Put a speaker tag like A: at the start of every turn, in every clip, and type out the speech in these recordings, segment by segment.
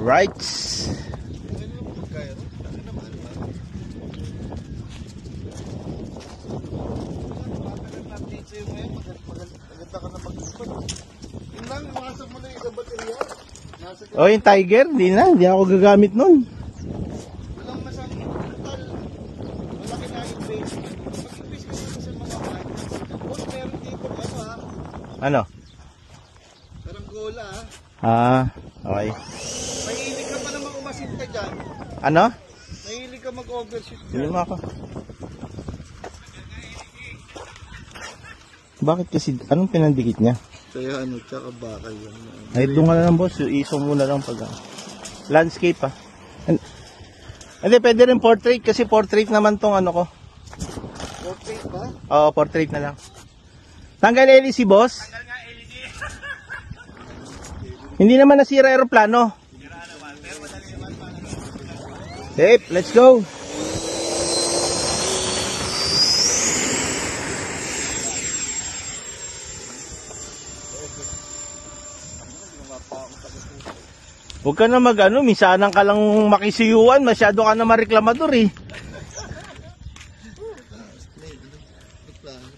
A: Right. Oh, yung Tiger, hindi ako gagamit nun.
B: Walang masamang total. Malaki na yung base. Mag-ibig kasi sa mga bike. Boss, meron dito ano ha?
A: Ano?
B: Parang gola ha?
A: Ah, okay.
B: Mahilig ka pa namang umasin ka dyan.
A: Ano?
B: Mahilig ka mag-overshoot
A: Hindi
B: dyan.
A: mo ako. Bakit kasi, anong pinandikit niya?
B: Kaya ano, tsaka bakal yan.
A: Ay, doon ka na lang boss, iso muna lang pag landscape ha. Hindi, pwede rin portrait kasi portrait naman tong ano ko.
B: Portrait ba?
A: Oo, portrait na lang. Tanggal LED boss?
B: Tanggal nga LED.
A: Hindi naman nasira aeroplano.
B: Sira naman, pero madali naman pa.
A: Safe, let's go. Huwag ka na mag-ano, minsanan ka lang makisiyuan, masyado ka na mareklamador eh.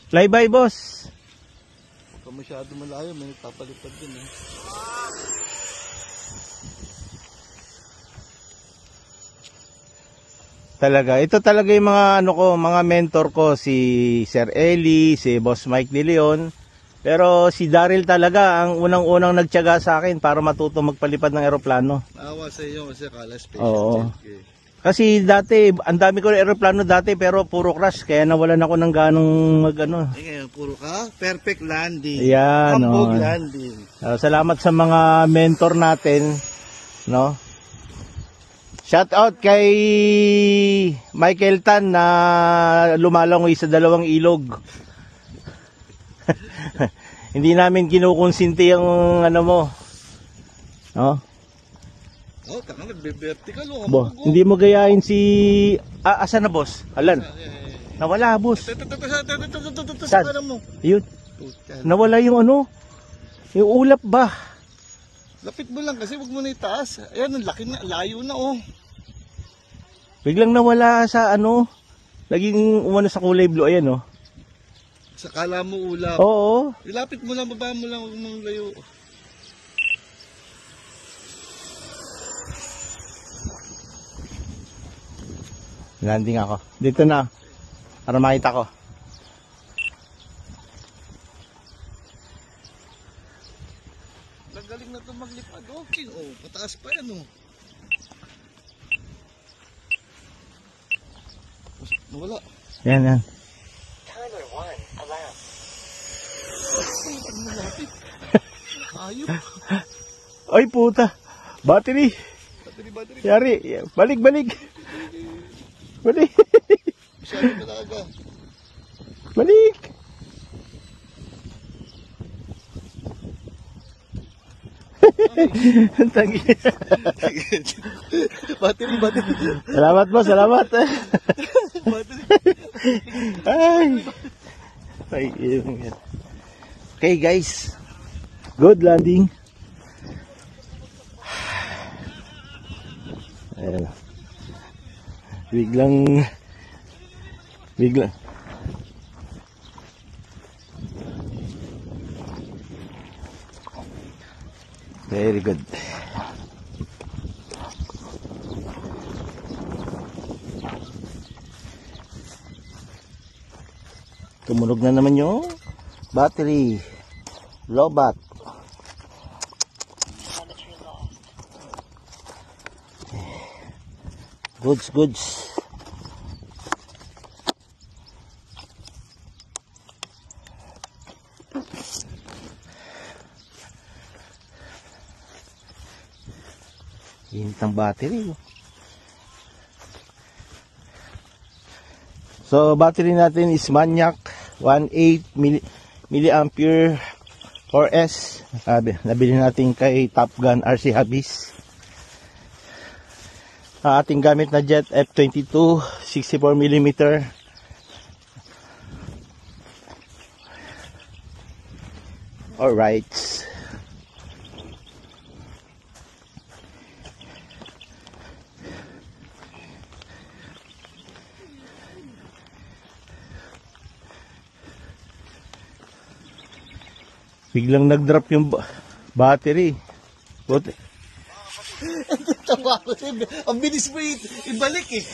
A: Fly-by boss.
B: Kung masyado malayo, may nagpapalipad din eh.
A: Talaga, ito talaga yung mga ano ko, mga mentor ko, si Sir Eli, si Boss Mike De Leon. Pero si Daryl talaga ang unang-unang nagtiyaga sa akin para matuto magpalipad ng eroplano.
B: Naawa sa iyo kasi akala special.
A: Oo. Kasi dati, ang dami ko ng eroplano dati pero puro crash. Kaya nawalan ako ng ganong mag-ano.
B: Eh ngayon, puro ka, perfect landing.
A: Yan,
B: Hambog
A: no.
B: landing.
A: Salamat sa mga mentor natin. No? Shout out kay Michael Tan na lumalangoy sa 2 ilog. Hindi namin kinukonsinti ang ano mo. No?
B: Oh, taka nagbe-vertical oh.
A: Bo, hindi mo gayahin si asa na boss? Alan. Nawala boss. Saan?
B: Mo.
A: Yun. Nawala yung ano? Yung ulap ba?
B: Lapit mo lang kasi wag mo na itaas. Ayan, ang laki na, layo na oh.
A: Biglang nawala sa ano? Naging umano sa kulay blue ayan oh.
B: Sa kala mo ulap.
A: Oo.
B: Ilapit mo lang, baba mo lang, huwag mong layo.
A: Landing ako. Dito na. Para makita ko.
B: Nagaling na ito maglipad. Okay, oh, pataas pa yan oh. Nawala.
A: Yan.
C: Timer 1, alarm.
B: Ayop.
A: Ay puta. Battery.
B: Battery.
A: Yari. Balik. Balik.
B: Masyado talaga.
A: Balik. Tagi.
B: Battery.
A: Salamat boss, salamat.
B: Battery.
A: Ay. Okay guys. Good landing. Ayan. Biglang very good. Tumunog na naman yung battery. Lobat. Goods. Init ang battery. So, battery natin is Maniac 18 milliampere 4S. Nabili natin kay Top Gun RC Hobbies. Ating gamit na jet F22 64mm. Alright. Biglang nag-drop yung battery. Buti.
B: Tawa ko sa'yo. Ang bilis mo ibalik eh.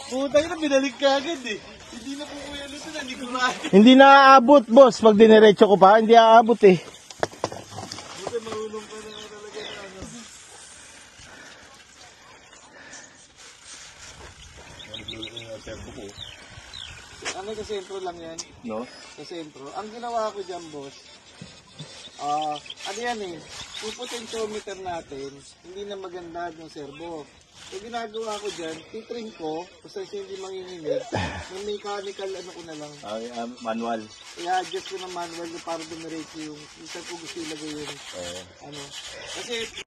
B: Puta na, binalik ka agad eh. Hindi na po kuya luto na, hindi ko na.
A: Hindi na aabot, boss. Pag diniretso ko pa, hindi aabot eh.
B: Buti marunong ka na talaga na ano. Ano sa sentro lang yan?
A: No?
B: Sa sentro. Ang ginawa ko dyan, boss, ano yan eh, yung potentiometer natin, hindi na maganda yung servo. So ginagawa ko dyan, titring ko, basta hindi manginginig, may mechanical ano ko na lang.
A: Manual.
B: I-adjust ko ng manual para dumiretso yung, isa ko gusto ilagay yung, ano. Kasi